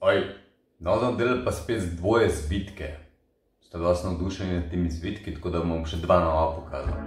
Oj, novo del pa spet dvoje zvitke. Ste dosti navdušeni nad temi zvitki, tako da bom še dva nova pokazal.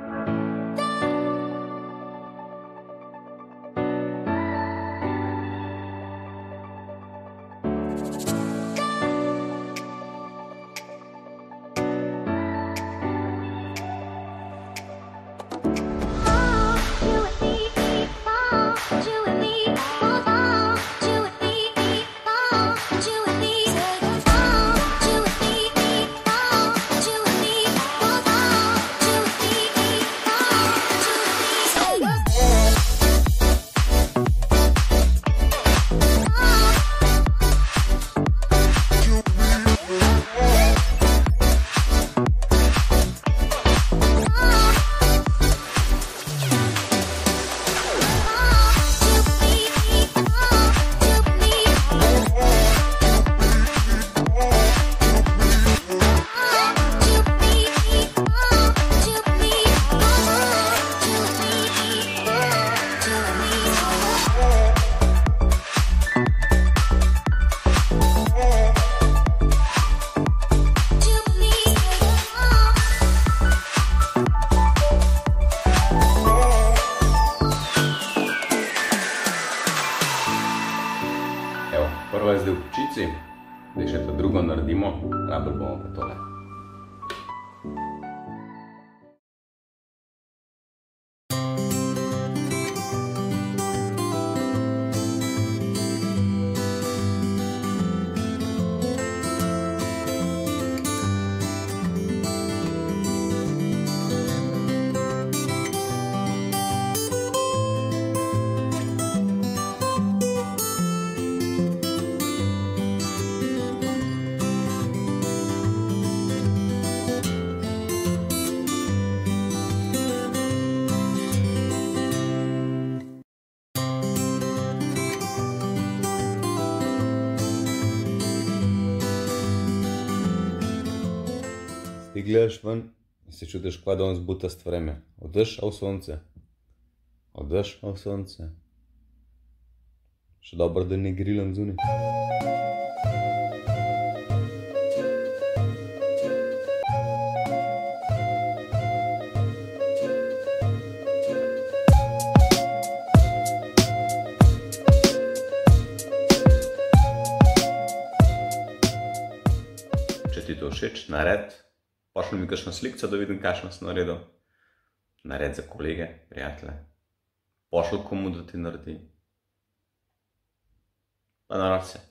Prva je zdaj v pečici, zdaj še to drugo naredimo, rabili bomo pa tole. Ti gledaš ven in se čutiš, kva danes butast vreme. Odeš v sonce. Odeš v sonce. Še dobro, da ne grilam zunaj. Če ti to všeč, nared. Pošli mi kakšno slikco, da vidim, kakšno sem naredil. Nared za kolege, prijatelje. Pošli komu, da ti naredi. Pa narod se.